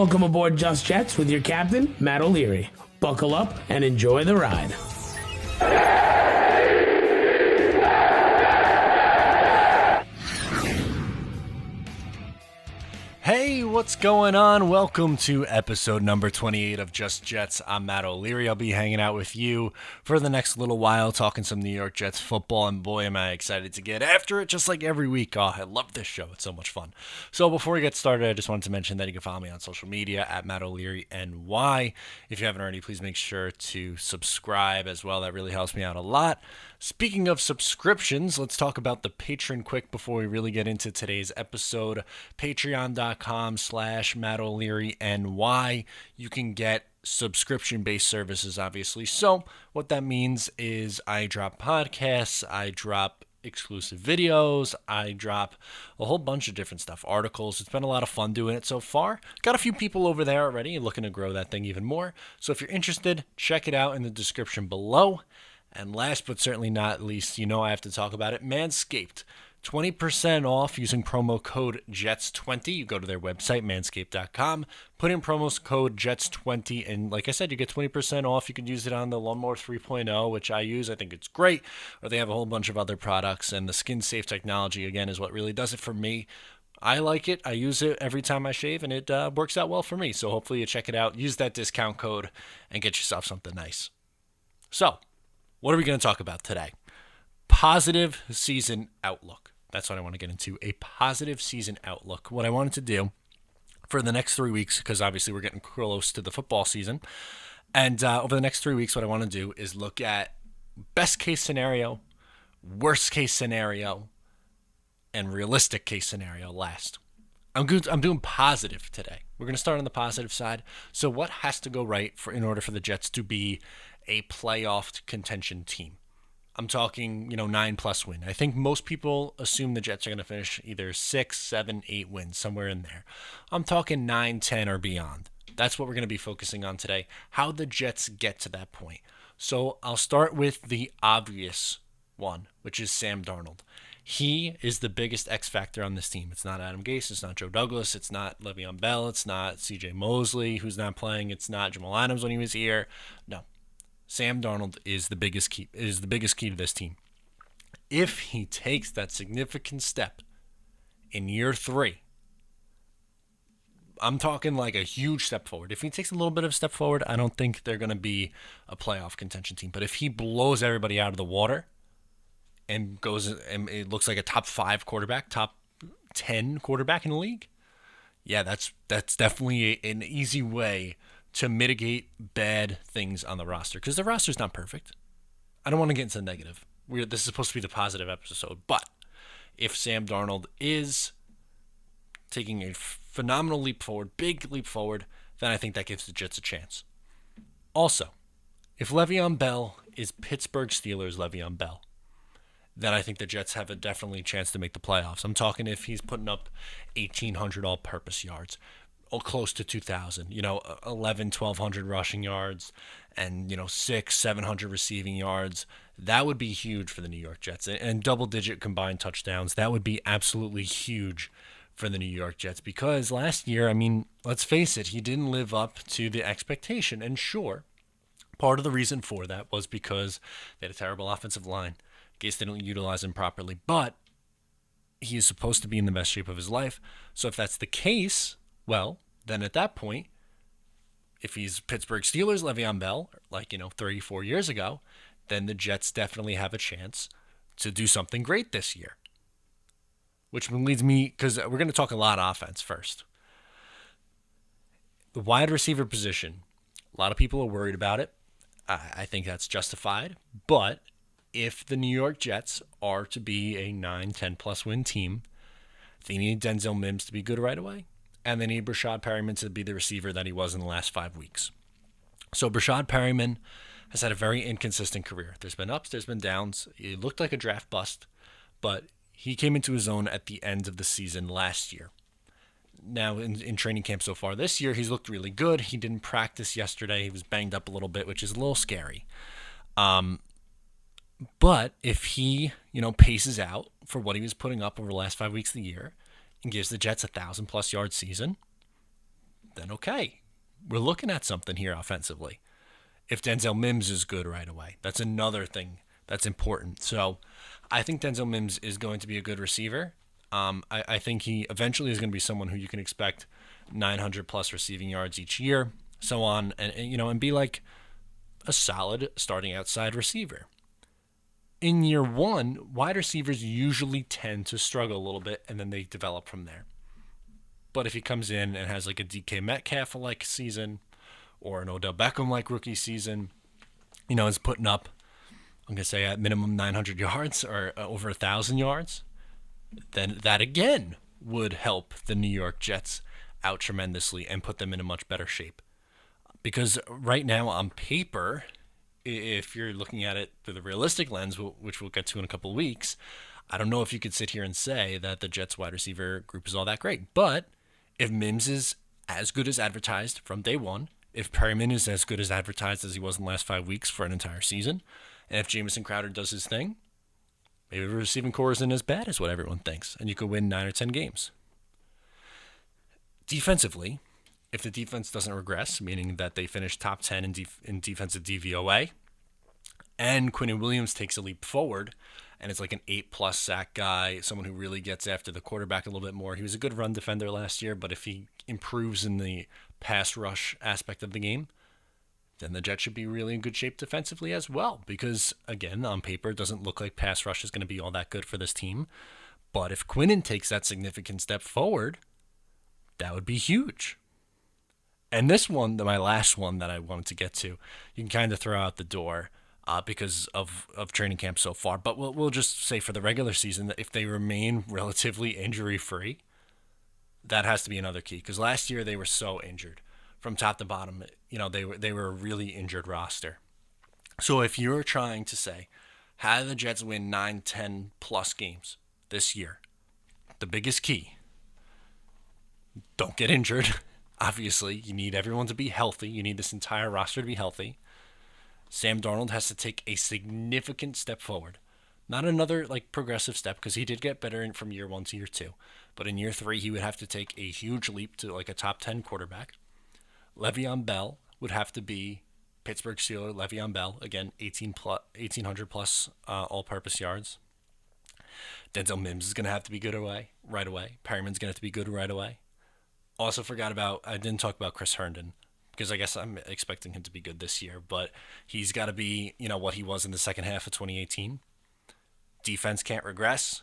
Welcome aboard Just Jets with your captain, Matt O'Leary. Buckle up and enjoy the ride. Hey, what's going on? Welcome to episode number 28 of Just Jets. I'm Matt O'Leary. I'll be hanging out with you for the next little while, talking some New York Jets football, and boy, am I excited to get after it, just like every week. Oh, I love this show. It's so much fun. So before we get started, I just wanted to mention that you can follow me on social media at Matt O'Leary NY. If you haven't already, please make sure to subscribe as well. That really helps me out a lot. Speaking of subscriptions, let's talk about the Patreon quick before we really get into today's episode. Patreon.com/Matt O'Leary NY. You can get subscription-based services, obviously. So what that means is I drop podcasts, I drop exclusive videos, I drop a whole bunch of different stuff, articles. It's been a lot of fun doing it so far. Got a few people over there already looking to grow that thing even more. So if you're interested, check it out in the description below. And last but certainly not least, you know I have to talk about it, Manscaped. 20% off using promo code JETS20. You go to their website, manscaped.com, put in promo code JETS20, and like I said, you get 20% off. You can use it on the Lawnmower 3.0, which I use. I think it's great. Or they have a whole bunch of other products, and the skin-safe technology, again, is what really does it for me. I like it. I use it every time I shave, and it works out well for me. So hopefully you check it out. Use that discount code and get yourself something nice. So, what are we going to talk about today? Positive season outlook. That's what I want to get into, a positive season outlook. What I wanted to do for the next 3 weeks, because obviously we're getting close to the football season, and over the next 3 weeks, what I want to do is look at best case scenario, worst case scenario, and realistic case scenario last. I'm doing positive today. We're going to start on the positive side. So what has to go right in order for the Jets to be a playoff contention team? I'm talking, 9+ win. I think most people assume the Jets are going to finish either 6, 7, 8 wins, somewhere in there. I'm talking 9, 10, or beyond. That's what we're going to be focusing on today, how the Jets get to that point. So I'll start with the obvious one, which is Sam Darnold. He is the biggest X factor on this team. It's not Adam Gase. It's not Joe Douglas. It's not Le'Veon Bell. It's not C.J. Mosley, who's not playing. It's not Jamal Adams when he was here. No. Sam Darnold is the biggest key to this team. If he takes that significant step in year 3, I'm talking like a huge step forward. If he takes a little bit of a step forward, I don't think they're going to be a playoff contention team. But if he blows everybody out of the water and goes, and it looks like a top 5 quarterback, top 10 quarterback in the league, yeah, that's definitely an easy way to mitigate bad things on the roster, because the roster's not perfect. I don't want to get into the negative. This is supposed to be the positive episode, but if Sam Darnold is taking a phenomenal leap forward, big leap forward, then I think that gives the Jets a chance. Also, if Le'Veon Bell is Pittsburgh Steelers Le'Veon Bell, then I think the Jets have a definitely chance to make the playoffs. I'm talking if he's putting up 1,800 all-purpose yards, close to 2,000, 11, 1,200 rushing yards, and 600, 700 receiving yards. That would be huge for the New York Jets, and double-digit combined touchdowns. That would be absolutely huge for the New York Jets, because last year, let's face it, he didn't live up to the expectation. And sure, part of the reason for that was because they had a terrible offensive line. Gase didn't utilize him properly, but he is supposed to be in the best shape of his life. So if that's the case, well, then at that point, if he's Pittsburgh Steelers Le'Veon Bell, 34 years ago, then the Jets definitely have a chance to do something great this year. Which leads me, because we're going to talk a lot of offense first. The wide receiver position, a lot of people are worried about it. I think that's justified. But if the New York Jets are to be a 9, 10+ win team, they need Denzel Mims to be good right away. And they need Brashad Perriman to be the receiver that he was in the last 5 weeks. So Brashad Perriman has had a very inconsistent career. There's been ups, there's been downs. He looked like a draft bust, but he came into his own at the end of the season last year. Now, in training camp so far this year, he's looked really good. He didn't practice yesterday. He was banged up a little bit, which is a little scary. But if he, paces out for what he was putting up over the last 5 weeks of the year, and gives the Jets a 1,000+ yard season, then okay, we're looking at something here offensively. If Denzel Mims is good right away, that's another thing that's important. So I think Denzel Mims is going to be a good receiver. I think he eventually is going to be someone who you can expect 900 plus receiving yards each year, so on, and be like a solid starting outside receiver. In year one, wide receivers usually tend to struggle a little bit, and then they develop from there. But if he comes in and has like a DK Metcalf-like season or an Odell Beckham-like rookie season, is putting up, I'm going to say at minimum 900 yards or over 1,000 yards, then that again would help the New York Jets out tremendously and put them in a much better shape. Because right now on paper, if you're looking at it through the realistic lens, which we'll get to in a couple of weeks, I don't know if you could sit here and say that the Jets wide receiver group is all that great. But if Mims is as good as advertised from day one, if Perryman is as good as advertised as he was in the last 5 weeks for an entire season, and if Jamison Crowder does his thing, maybe the receiving core isn't as bad as what everyone thinks, and you could win 9 or 10 games. Defensively, if the defense doesn't regress, meaning that they finish top 10 in defensive DVOA, and Quinnen Williams takes a leap forward, and it's like an 8+ sack guy, someone who really gets after the quarterback a little bit more. He was a good run defender last year, but if he improves in the pass rush aspect of the game, then the Jets should be really in good shape defensively as well. Because, again, on paper, it doesn't look like pass rush is going to be all that good for this team. But if Quinnen takes that significant step forward, that would be huge. And this one, my last one that I wanted to get to, you can kind of throw out the door because of training camp so far. But we'll just say for the regular season that if they remain relatively injury-free, that has to be another key. Because last year they were so injured. From top to bottom, they were a really injured roster. So if you're trying to say, how do the Jets win 9, 10 plus games this year? The biggest key, don't get injured. Obviously, you need everyone to be healthy. You need this entire roster to be healthy. Sam Darnold has to take a significant step forward. Not another progressive step, because he did get better from year 1 to year 2. But in year 3, he would have to take a huge leap to a top 10 quarterback. Le'Veon Bell would have to be Pittsburgh Steeler. Le'Veon Bell, again, 1,800 plus all-purpose yards. Denzel Mims is going to have to be good right away. Perryman's going to have to be good right away. Also I didn't talk about Chris Herndon, because I guess I'm expecting him to be good this year, but he's got to be, what he was in the second half of 2018. Defense can't regress.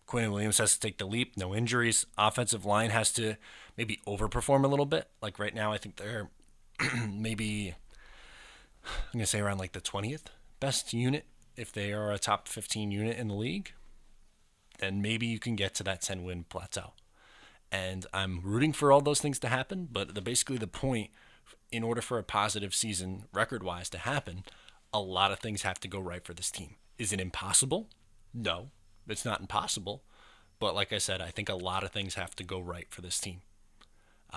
Quinnen Williams has to take the leap, no injuries. Offensive line has to maybe overperform a little bit. Like right now, I think they're maybe, I'm going to say around the 20th best unit. If they are a top 15 unit in the league, then maybe you can get to that 10-win plateau. And I'm rooting for all those things to happen, but basically the point, in order for a positive season record-wise to happen, a lot of things have to go right for this team. Is it impossible? No, it's not impossible. But like I said, I think a lot of things have to go right for this team.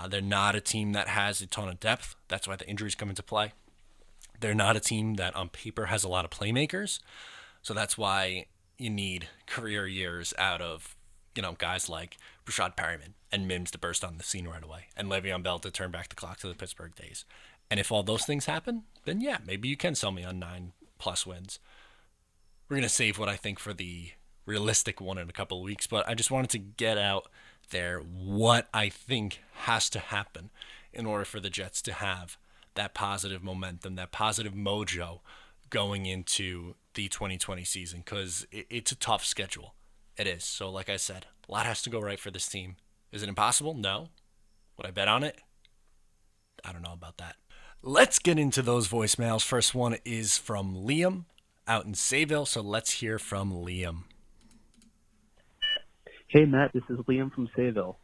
They're not a team that has a ton of depth. That's why the injuries come into play. They're not a team that on paper has a lot of playmakers. So that's why you need career years out of guys like Brashad Perryman and Mims to burst on the scene right away, and Le'Veon Bell to turn back the clock to the Pittsburgh days. And if all those things happen, then yeah, maybe you can sell me on 9+ wins. We're going to save what I think for the realistic one in a couple of weeks, but I just wanted to get out there what I think has to happen in order for the Jets to have that positive momentum, that positive mojo going into the 2020 season, because it's a tough schedule. It is. So like I said, a lot has to go right for this team. Is it impossible? No. Would I bet on it? I don't know about that. Let's get into those voicemails. First one is from Liam out in Sayville. So let's hear from Liam. Hey, Matt. This is Liam from Sayville.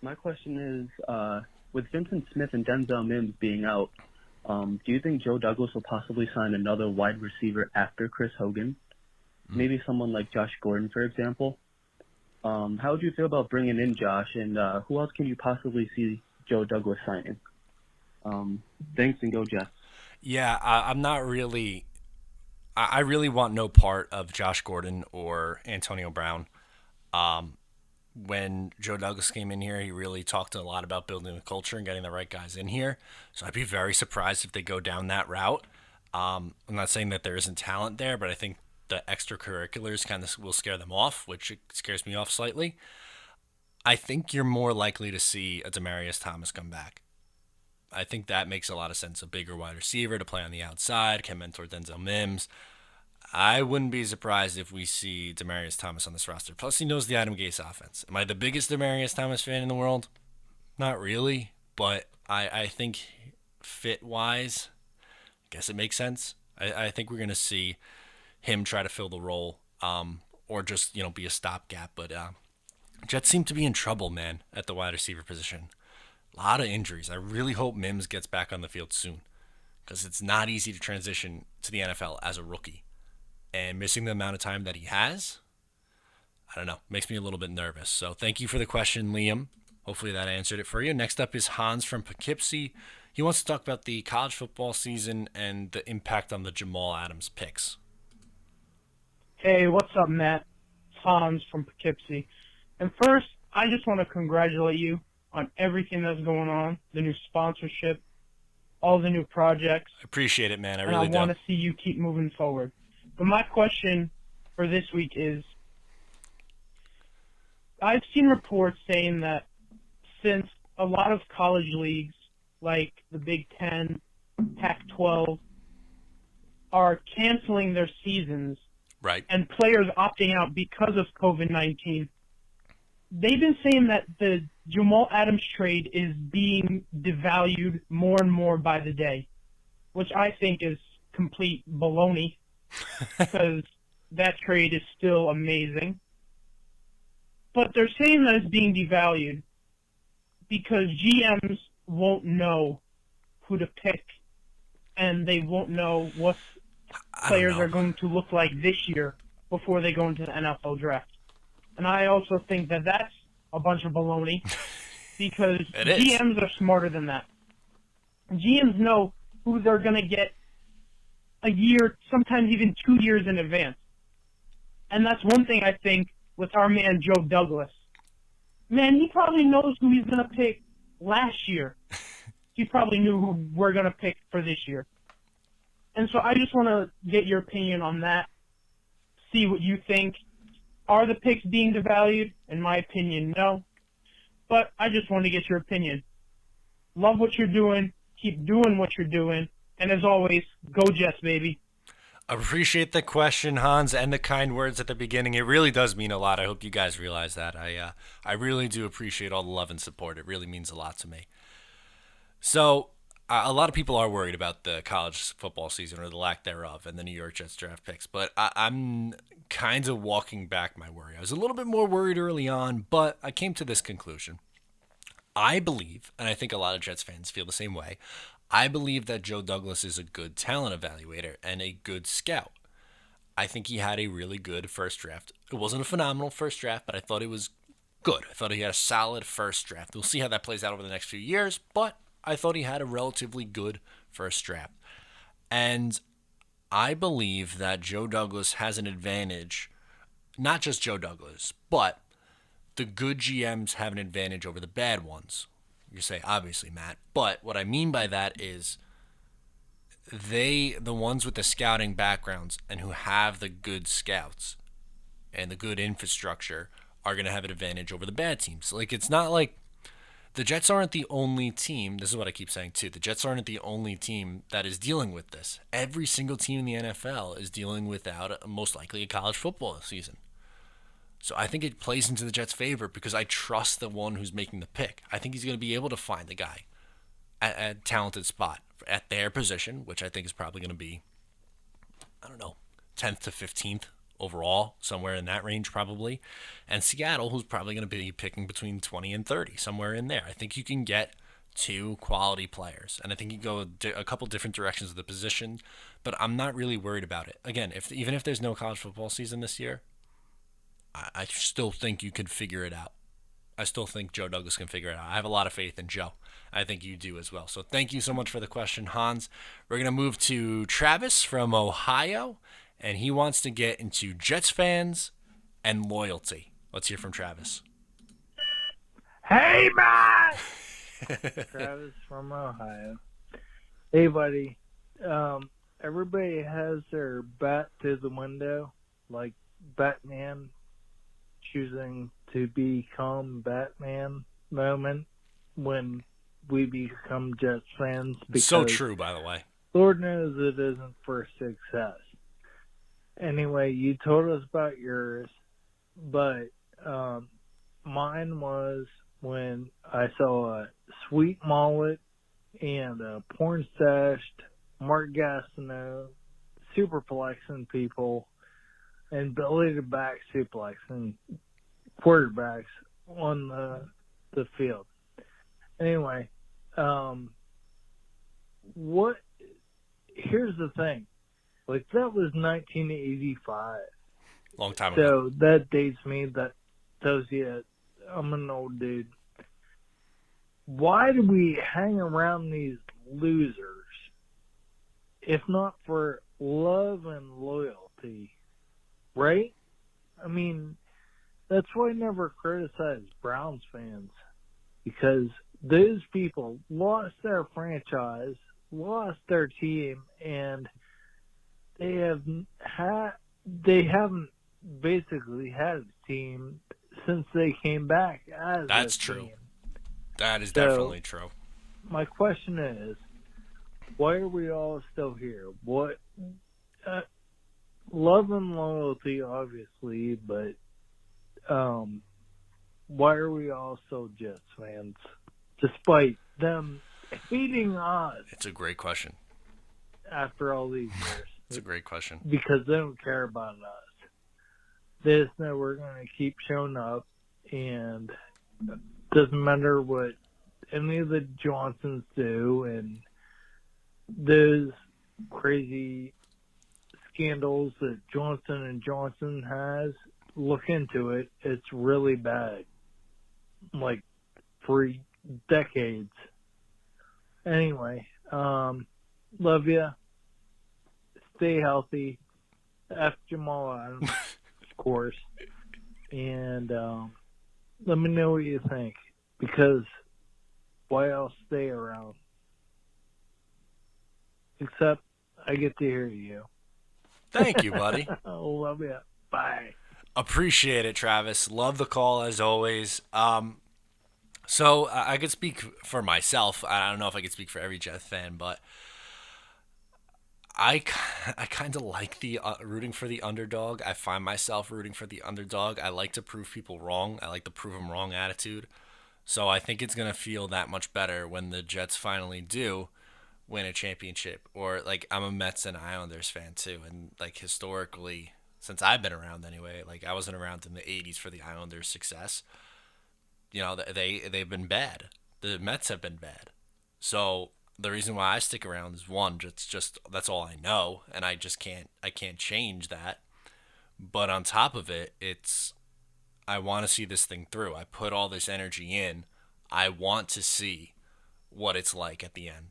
My question is, with Vincent Smith and Denzel Mims being out, do you think Joe Douglas will possibly sign another wide receiver after Chris Hogan? Maybe someone like Josh Gordon, for example. How would you feel about bringing in Josh, and who else can you possibly see Joe Douglas signing? Thanks, and go Jets. Yeah, I'm not really – I really want no part of Josh Gordon or Antonio Brown when Joe Douglas came in here, he really talked a lot about building the culture and getting the right guys in here. So I'd be very surprised if they go down that route. I'm not saying that there isn't talent there, but I think the extracurriculars kind of will scare them off, which it scares me off slightly. I think you're more likely to see a Demaryius Thomas come back. I think that makes a lot of sense. A bigger wide receiver to play on the outside, can mentor Denzel Mims. I wouldn't be surprised if we see Demaryius Thomas on this roster. Plus, he knows the Adam Gase offense. Am I the biggest Demaryius Thomas fan in the world? Not really, but I think fit-wise, I guess it makes sense. I think we're going to see him try to fill the role or just, be a stopgap. But Jets seem to be in trouble, man, at the wide receiver position. A lot of injuries. I really hope Mims gets back on the field soon because it's not easy to transition to the NFL as a rookie. And missing the amount of time that he has, I don't know, makes me a little bit nervous. So thank you for the question, Liam. Hopefully that answered it for you. Next up is Hans from Poughkeepsie. He wants to talk about the college football season and the impact on the Jamal Adams picks. Hey, what's up, Matt? It's Hans from Poughkeepsie. And first, I just want to congratulate you on everything that's going on, the new sponsorship, all the new projects. I appreciate it, man. I really do. And I want to see you keep moving forward. But my question for this week is, I've seen reports saying that since a lot of college leagues, like the Big Ten, Pac-12, are canceling their seasons, right, and players opting out because of COVID-19, they've been saying that the Jamal Adams trade is being devalued more and more by the day, which I think is complete baloney. Because that trade is still amazing. But they're saying that it's being devalued because GMs won't know who to pick and they won't know what players are going to look like this year before they go into the NFL draft. And I also think that that's a bunch of baloney because GMs are smarter than that. GMs know who they're going to get a year, sometimes even 2 years in advance. And that's one thing I think with our man Joe Douglas. Man, he probably knows who he's going to pick last year. He probably knew who we're going to pick for this year. And so I just want to get your opinion on that, see what you think. Are the picks being devalued? In my opinion, no. But I just want to get your opinion. Love what you're doing. Keep doing what you're doing. And as always, go Jets, baby. Appreciate the question, Hans, and the kind words at the beginning. It really does mean a lot. I hope you guys realize that. I really do appreciate all the love and support. It really means a lot to me. So, a lot of people are worried about the college football season or the lack thereof and the New York Jets draft picks, but I'm kind of walking back my worry. I was a little bit more worried early on, but I came to this conclusion. I believe, and I think a lot of Jets fans feel the same way, I believe that Joe Douglas is a good talent evaluator and a good scout. I think he had a really good first draft. It wasn't a phenomenal first draft, but I thought it was good. I thought he had a solid first draft. We'll see how that plays out over the next few years, but I thought he had a relatively good first draft. And I believe that Joe Douglas has an advantage, not just Joe Douglas, but the good GMs have an advantage over the bad ones. You say, obviously, Matt. But what I mean by that is the ones with the scouting backgrounds and who have the good scouts and the good infrastructure are going to have an advantage over the bad teams. Like, it's not like the Jets aren't the only team. This is what I keep saying, too. The Jets aren't the only team that is dealing with this. Every single team in the NFL is dealing without, most likely, a college football season. So I think it plays into the Jets' favor because I trust the one who's making the pick. I think he's going to be able to find the guy at a talented spot at their position, which I think is probably going to be, 10th to 15th overall, somewhere in that range probably. And Seattle, who's probably going to be picking between 20 and 30, somewhere in there. I think you can get two quality players, and I think you go a couple different directions of the position, but I'm not really worried about it. Again, even if there's no college football season this year, I still think you can figure it out. I still think Joe Douglas can figure it out. I have a lot of faith in Joe. I think you do as well. So thank you so much for the question, Hans. We're going to move to Travis from Ohio, and he wants to get into Jets fans and loyalty. Let's hear from Travis. Hey, Matt! Travis from Ohio. Hey, buddy. Everybody has their bat to the window, like Batman choosing to become Batman moment when we become Jets fans. So true, by the way. Lord knows it isn't for success. Anyway, you told us about yours, but mine was when I saw a sweet mullet and a porn-stashed Mark Gastineau superplexing people and belly to back suplexing quarterbacks on the field. Anyway, here's the thing. Like, that was 1985. Long time ago. So that dates me. That tells you I'm an old dude. Why do we hang around these losers if not for love and loyalty? Right? I mean, that's why I never criticize Browns fans, because those people lost their franchise, lost their team, and they haven't basically had a team since they came back as That's a true. team. That is definitely true. My question is, why are we all still here? What love and loyalty, obviously, but why are we all still Jets fans, despite them hating us? It's a great question. After all these years, it's a great question. Because they don't care about us. They just know we're going to keep showing up, and it doesn't matter what any of the Johnsons do, and those crazy scandals that Johnson & Johnson has. Look into it. It's really bad. Like, for decades. Anyway, love you. Stay healthy. F Jamal Adams, of course. And let me know what you think. Because why else stay around? Except I get to hear you. Thank you, buddy. Love you. Bye. Appreciate it, Travis. Love the call as always. So I could speak for myself. I don't know if I could speak for every Jets fan, but I kind of like the rooting for the underdog. I find myself rooting for the underdog. I like to prove people wrong. I like the prove them wrong attitude. So I think it's going to feel that much better when the Jets finally do win a championship. Or, like, I'm a Mets and Islanders fan too, and, like, historically, since I've been around anyway, like, I wasn't around in the 80s for the Islanders' success. You know, they've been bad. The Mets have been bad. So the reason why I stick around is, one, just that's all I know, and I can't change that. But on top of it, I want to see this thing through. I put all this energy in. I want to see what it's like at the end.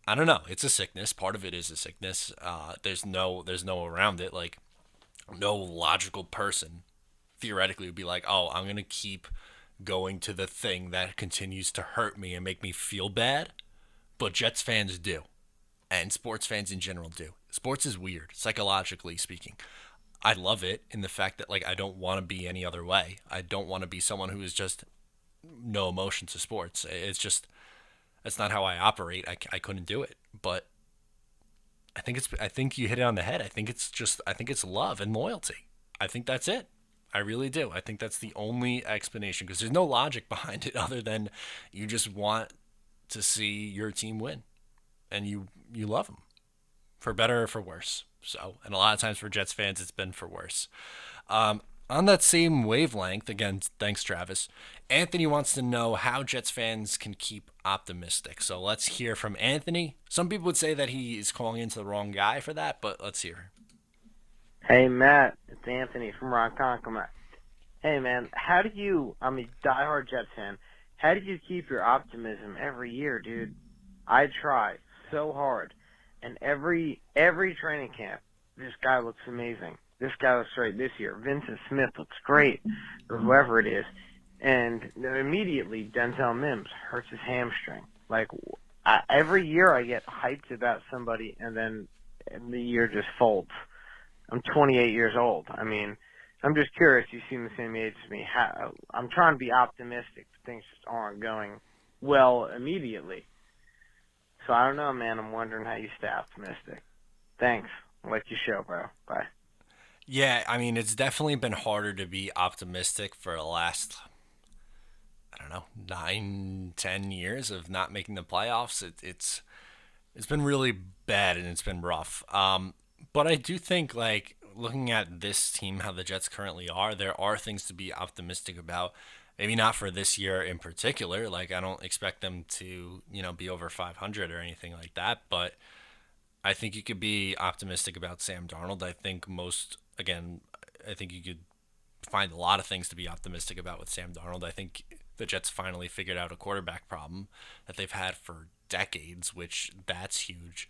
I don't know. It's a sickness. Part of it is a sickness. There's no around it. Like, no logical person theoretically would be like, oh, I'm going to keep going to the thing that continues to hurt me and make me feel bad. But Jets fans do. And sports fans in general do. Sports is weird, psychologically speaking. I love it in the fact that, like, I don't want to be any other way. I don't want to be someone who is just no emotion to sports. That's not how I operate. I couldn't do it. But I think you hit it on the head. I think it's love and loyalty. I think that's it. I really do. I think that's the only explanation, because there's no logic behind it other than you just want to see your team win, and you love them, for better or for worse. So, and a lot of times for Jets fans, it's been for worse. On that same wavelength, again, thanks, Travis, Anthony wants to know how Jets fans can keep optimistic. So let's hear from Anthony. Some people would say that he is calling into the wrong guy for that, but let's hear. Hey, Matt, it's Anthony from Ronkonkoma. Hey, man, I'm a diehard Jets fan. How do you keep your optimism every year, dude? I try so hard. And every training camp, this guy looks amazing. This guy looks great this year. Vincent Smith looks great, or whoever it is. And immediately Denzel Mims hurts his hamstring. Like, every year I get hyped about somebody, and then the year just folds. I'm 28 years old. I mean, I'm just curious. You seem the same age as me. I'm trying to be optimistic, but things just aren't going well immediately. So I don't know, man. I'm wondering how you stay optimistic. Thanks. I'll let you show, bro. Bye. Yeah, I mean, it's definitely been harder to be optimistic for the last, I don't know, 9, 10 years of not making the playoffs. It's been really bad and it's been rough. But I do think, like, looking at this team, how the Jets currently are, there are things to be optimistic about. Maybe not for this year in particular. Like, I don't expect them to, be over 500 or anything like that. But I think you could be optimistic about Sam Darnold. I think you could find a lot of things to be optimistic about with Sam Darnold. I think the Jets finally figured out a quarterback problem that they've had for decades, which that's huge.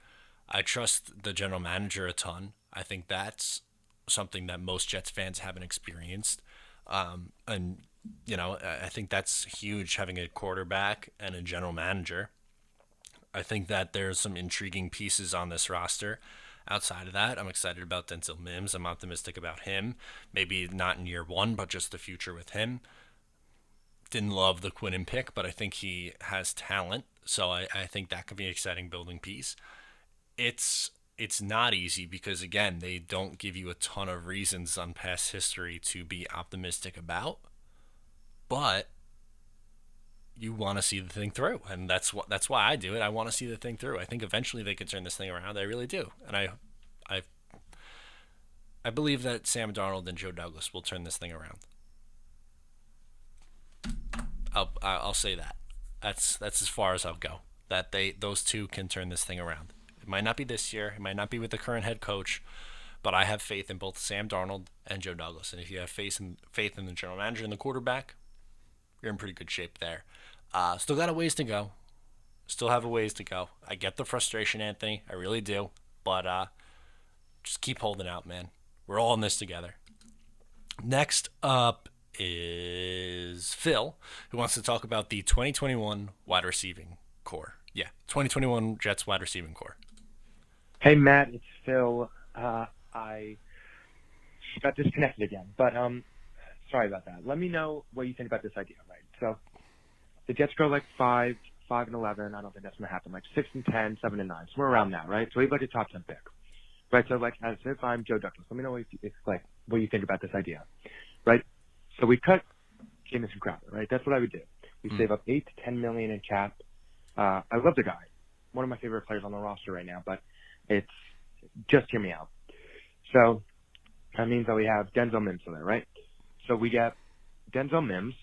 I trust the general manager a ton. I think that's something that most Jets fans haven't experienced. And I think that's huge, having a quarterback and a general manager. I think that there's some intriguing pieces on this roster. Outside of that, I'm excited about Denzel Mims. I'm optimistic about him. Maybe not in year one, but just the future with him. Didn't love the Quinnen pick, but I think he has talent. So I think that could be an exciting building piece. It's not easy because, again, they don't give you a ton of reasons on past history to be optimistic about. But you want to see the thing through, and that's why I do it. I want to see the thing through. I think eventually they could turn this thing around. I really do, and I believe that Sam Darnold and Joe Douglas will turn this thing around. I'll say that. That's as far as I'll go. That those two can turn this thing around. It might not be this year. It might not be with the current head coach, but I have faith in both Sam Darnold and Joe Douglas. And if you have faith in the general manager and the quarterback, you're in pretty good shape there. Still got a ways to go. Still have a ways to go. I get the frustration, Anthony. I really do. But just keep holding out, man. We're all in this together. Next up is Phil, who wants to talk about the 2021 wide receiving core. Yeah, 2021 Jets wide receiving core. Hey, Matt, it's Phil. I got disconnected again, but sorry about that. Let me know what you think about this idea, right? So the Jets go like 5-11. I don't think that's going to happen. Like 6-10, 7-9, somewhere around that, right? So we have like a top 10 pick, right? So like, as if I'm Joe Douglas, let me know what you think about this idea, right? So we cut Jamison Crowder, right? That's what I would do. We save up $8 to $10 million in cap. I love the guy, one of my favorite players on the roster right now, but it's just hear me out. So that means that we have Denzel Mims in there, right? So we get Denzel Mims,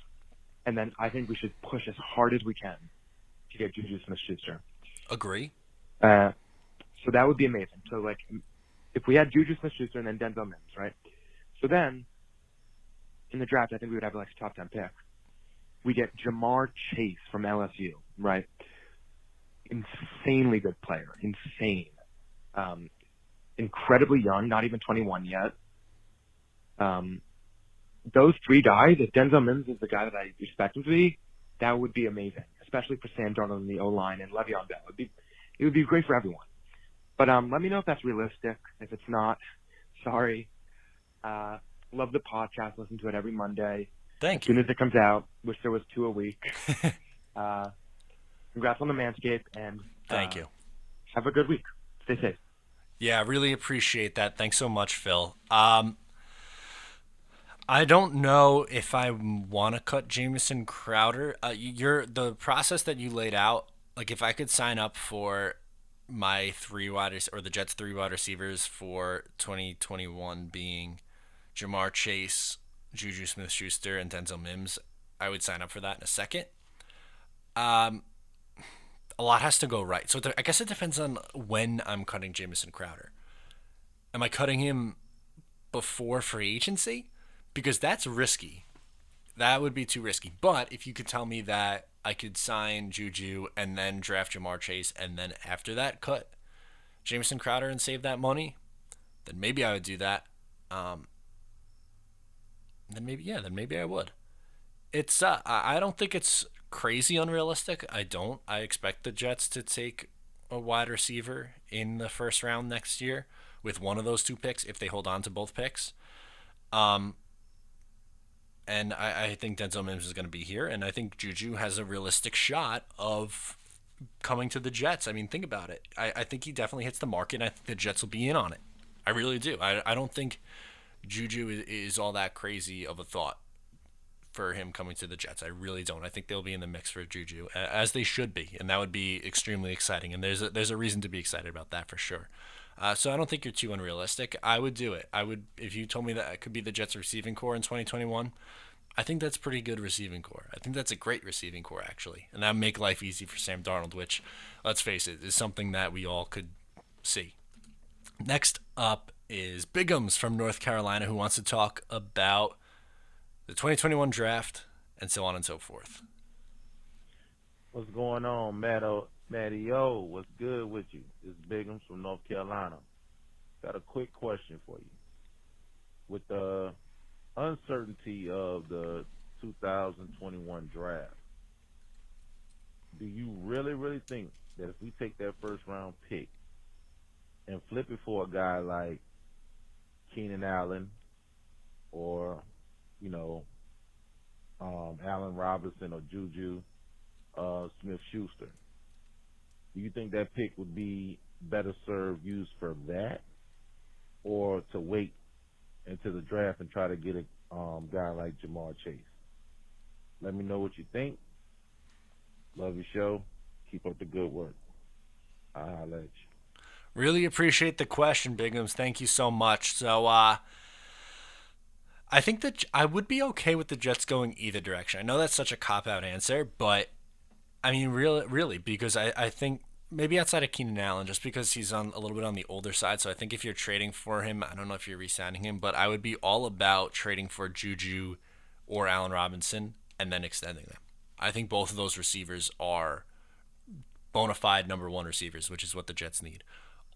and then I think we should push as hard as we can to get Juju Smith-Schuster. Agree. So that would be amazing. So, like, if we had Juju Smith-Schuster and then Denzel Mims, right? So then, in the draft, I think we would have, like, a top 10 pick. We get Jamar Chase from LSU, right? Insanely good player. Insane. Incredibly young, not even 21 yet. Those three guys, if Denzel Mims is the guy that I expect him to be, that would be amazing, especially for Sam Darnold in the O-line and Le'Veon Bell. It would be great for everyone. But let me know if that's realistic. If it's not, sorry. Love the podcast. Listen to it every Monday. Thank you. As soon as it comes out. Wish there was 2 a week. Congrats on the Manscaped, and thank you. Have a good week. Stay safe. Yeah, I really appreciate that. Thanks so much, Phil. I don't know if I want to cut Jamison Crowder. The process that you laid out, like if I could sign up for my the Jets 3 wide receivers for 2021 being Jamar Chase, Juju Smith-Schuster, and Denzel Mims, I would sign up for that in a second. A lot has to go right. So I guess it depends on when I'm cutting Jamison Crowder. Am I cutting him before free agency? Because that's risky. That would be too risky. But if you could tell me that I could sign Juju and then draft Jamar Chase and then after that cut Jamison Crowder and save that money, then maybe I would do that. Then maybe I would. It's I don't think it's crazy unrealistic. I don't. I expect the Jets to take a wide receiver in the first round next year with one of those two picks if they hold on to both picks. Um, and I think Denzel Mims is going to be here, and I think Juju has a realistic shot of coming to the Jets. I mean, think about it. I think he definitely hits the market, and I think the Jets will be in on it. I really do. I don't think Juju is all that crazy of a thought for him coming to the Jets. I really don't. I think they'll be in the mix for Juju, as they should be, and that would be extremely exciting. And there's a reason to be excited about that for sure. So I don't think you're too unrealistic. I would do it. I would if you told me that it could be the Jets receiving core in 2021. I think that's pretty good receiving core. I think that's a great receiving core actually, and that would make life easy for Sam Darnold, which, let's face it, is something that we all could see. Next up is Bigums from North Carolina, who wants to talk about the 2021 draft and so on and so forth. What's going on, Matty O? What's good with you? It's Bigums from North Carolina. Got a quick question for you. With the uncertainty of the 2021 draft, do you really think that if we take that first round pick and flip it for a guy like Keenan Allen or, Allen Robinson or Juju Smith-Schuster, do you think that pick would be better served used for that, or to wait into the draft and try to get a guy like Jamar Chase? Let me know what you think. Love your show. Keep up the good work. I'll holler at you. Really appreciate the question, Bigums. Thank you so much. So, I think that I would be okay with the Jets going either direction. I know that's such a cop-out answer, but I mean, really, because I think maybe outside of Keenan Allen, just because he's on a little bit on the older side. So I think if you're trading for him, I don't know if you're re-signing him, but I would be all about trading for Juju or Allen Robinson and then extending them. I think both of those receivers are bona fide number one receivers, which is what the Jets need.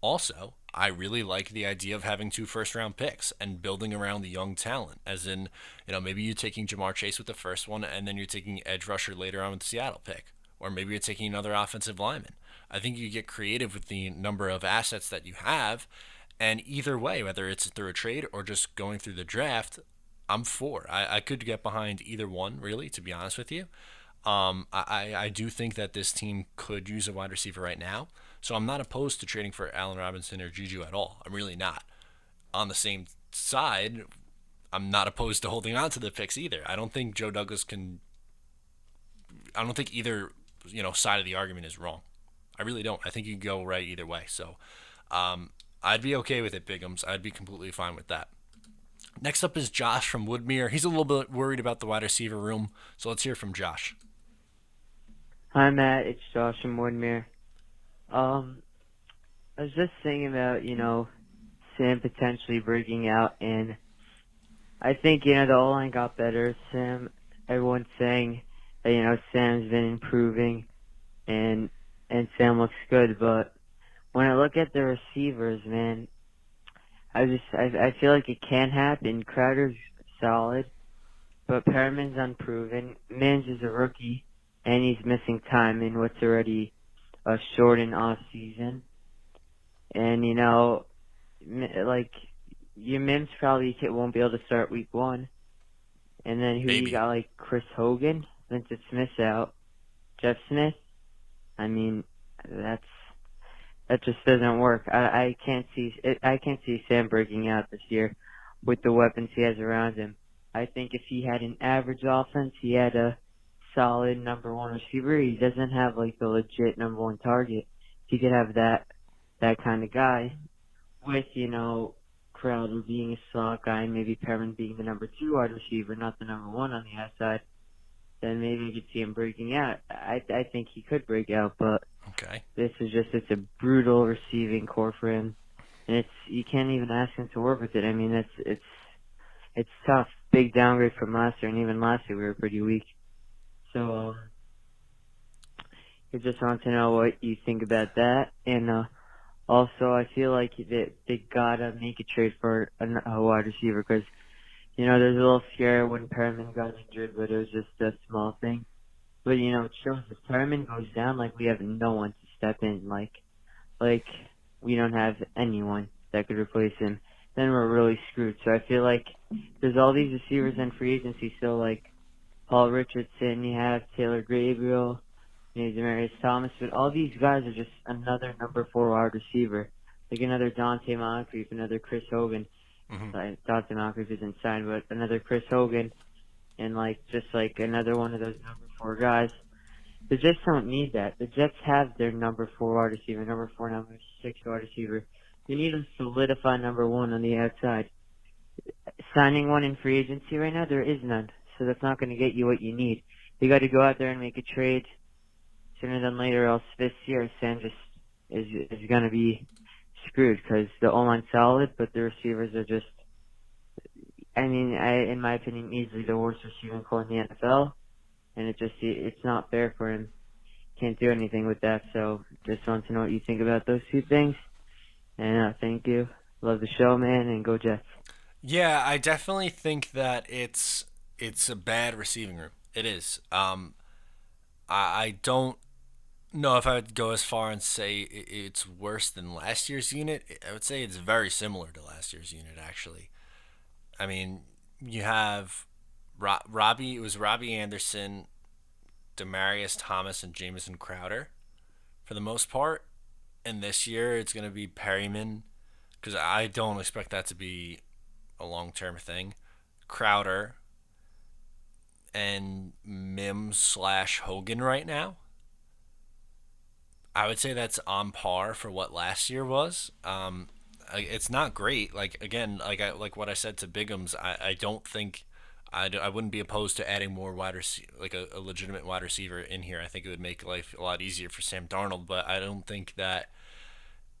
Also, I really like the idea of having 2 first-round picks and building around the young talent, as in, maybe you're taking Jamar Chase with the first one, and then you're taking edge rusher later on with the Seattle pick, or maybe you're taking another offensive lineman. I think you get creative with the number of assets that you have, and either way, whether it's through a trade or just going through the draft, I'm for. I could get behind either one, really, to be honest with you. I do think that this team could use a wide receiver right now, so I'm not opposed to trading for Allen Robinson or Juju at all. I'm really not. On the same side, I'm not opposed to holding on to the picks either. I don't think Joe Douglas can. I don't think either side of the argument is wrong. I really don't. I think you can go right either way. So I'd be okay with it, Bigums. I'd be completely fine with that. Next up is Josh from Woodmere. He's a little bit worried about the wide receiver room, so let's hear from Josh. Hi, Matt. It's Josh from Woodmere. I was just thinking about, Sam potentially breaking out, and I think, the O-line got better. Everyone's saying that, Sam's been improving, and Sam looks good, but when I look at the receivers, man, I feel like it can happen. Crowder's solid, but Perriman's unproven. Mims is a rookie, and he's missing time in what's already a shortened off season. And your Mims probably won't be able to start week 1. And then you got Chris Hogan, Vincent Smith's out, Jeff Smith. I mean, that just doesn't work. I can't see Sam breaking out this year with the weapons he has around him. I think if he had an average offense, he had a solid number 1 receiver. He doesn't have the legit number 1 target. He could have that kind of guy with, Crowder being a slot guy and maybe Perriman being the number 2 wide receiver, not the number 1 on the outside. Then maybe you could see him breaking out. I think he could break out, but okay. It's a brutal receiving core for him, and you can't even ask him to work with it. I mean, it's tough. Big downgrade from last year, and even last year we were pretty weak. So, I just want to know what you think about that, and also I feel like they gotta make a trade for a wide receiver because There's a little scare when Perriman got injured, but it was just a small thing. But it shows if Perriman goes down, like we have no one to step in, like we don't have anyone that could replace him. Then we're really screwed. So I feel like there's all these receivers in free agency still, like Paul Richardson, you have Taylor Gabriel, you have Demarius Thomas, but all these guys are just another number 4 wide receiver, like another Dante Moncrief, another Chris Hogan. Dante Moncrief isn't signed, but another Chris Hogan, and just another one of those number 4 guys. The Jets don't need that. The Jets have their number 4 wide receiver, number 4, number 6 wide receiver. They need to solidify number 1 on the outside. Signing one in free agency right now, there is none. So that's not going to get you what you need. You got to go out there and make a trade sooner than later, else this year Sam just is going to be screwed because the O-line's solid, but the receivers are just, in my opinion, easily the worst receiving core in the NFL, and it's not fair for him. Can't do anything with that, so just want to know what you think about those 2 things. And thank you. Love the show, man, and go Jets. Yeah, I definitely think that it's a bad receiving room. It is. I don't know if I would go as far and say it's worse than last year's unit. I would say it's very similar to last year's unit, actually. I mean, you have Robbie. It was Robbie Anderson, Demarius Thomas, and Jamison Crowder for the most part. And this year it's going to be Perriman, because I don't expect that to be a long-term thing. Crowder and Mims/Hogan right now. I would say that's on par for what last year was. It's not great. Like what I said to Bigums, I don't think I wouldn't be opposed to adding more wide receiver, like a legitimate wide receiver in here. I think it would make life a lot easier for Sam Darnold, but I don't think that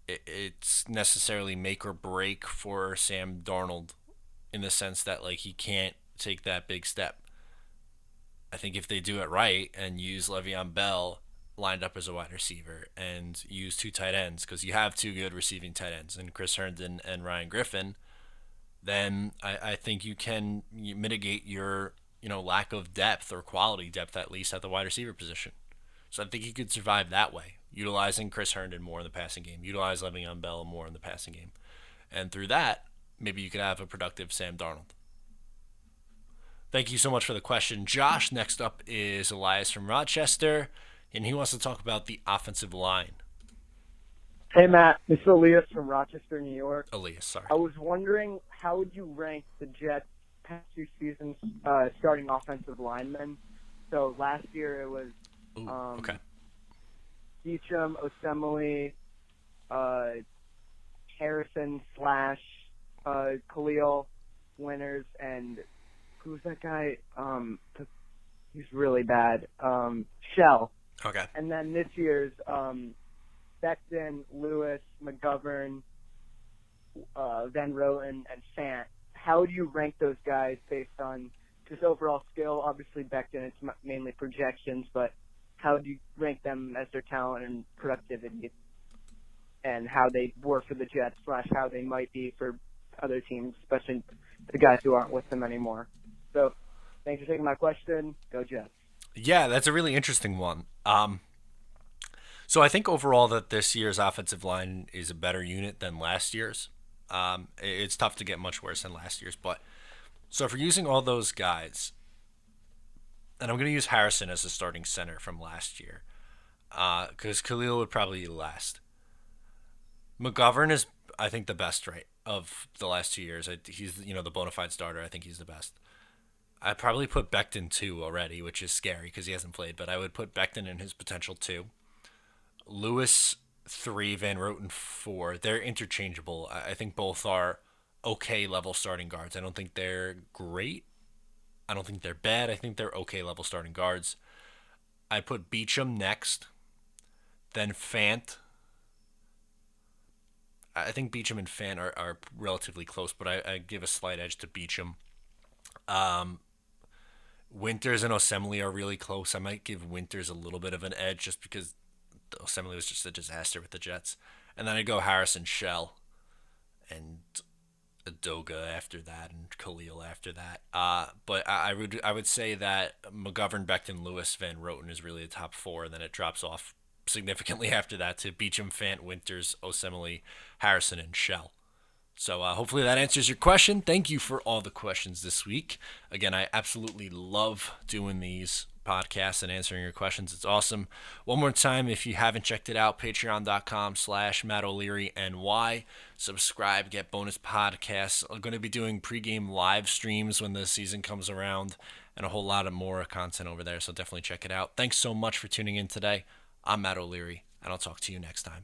it's necessarily make or break for Sam Darnold in the sense that he can't take that big step. I think if they do it right and use Le'Veon Bell lined up as a wide receiver and use 2 tight ends, because you have 2 good receiving tight ends in Chris Herndon and Ryan Griffin, then I think you can mitigate your lack of depth or quality depth, at least at the wide receiver position. So I think he could survive that way, utilizing Chris Herndon more in the passing game, utilize Le'Veon Bell more in the passing game. And through that, maybe you could have a productive Sam Darnold. Thank you so much for the question, Josh. Next up is Elias from Rochester, and he wants to talk about the offensive line. Hey, Matt. This is Elias from Rochester, New York. Elias, sorry. I was wondering, how would you rank the Jets' past 2 seasons starting offensive linemen? So last year it was okay. Beecham, Osemele, Harrison / Khalil, Winters, and who's that guy? He's really bad. Shell. Okay. And then this year's Becton, Lewis, McGovern, Van Roten, and Fant. How do you rank those guys based on just overall skill? Obviously, Becton, it's mainly projections, but how do you rank them as their talent and productivity, and how they were for the Jets / how they might be for other teams, especially the guys who aren't with them anymore? So, thanks for taking my question. Go Jets. Yeah, that's a really interesting one. So I think overall that this year's offensive line is a better unit than last year's. It's tough to get much worse than last year's, but so if we're using all those guys, and I'm going to use Harrison as a starting center from last year, because Khalil would probably be last. McGovern is, I think, the best, right, of the last 2 years. He's the bona fide starter. I think he's the best. I'd probably put Becton 2 already, which is scary because he hasn't played, but I would put Becton in his potential 2. Lewis 3, Van Roten 4. They're interchangeable. I think both are okay level starting guards. I don't think they're great. I don't think they're bad. I think they're okay level starting guards. I put Beecham next, then Fant. I think Beecham and Fant are relatively close, but I give a slight edge to Beecham. Winters and Osemele are really close. I might give Winters a little bit of an edge just because Osemele was just a disaster with the Jets. And then I'd go Harrison Shell. And Adoga after that and Khalil after that. But I would say that McGovern, Becton, Lewis, Van Roten is really the top four, and then it drops off significantly after that to Beecham, Fant, Winters, Osemele, Harrison, and Shell. So hopefully that answers your question. Thank you for all the questions this week. Again, I absolutely love doing these podcasts and answering your questions. It's awesome. One more time, if you haven't checked it out, patreon.com/Matt O'Leary NY. Subscribe, get bonus podcasts. I'm going to be doing pregame live streams when the season comes around and a whole lot of more content over there. So definitely check it out. Thanks so much for tuning in today. I'm Matt O'Leary, and I'll talk to you next time.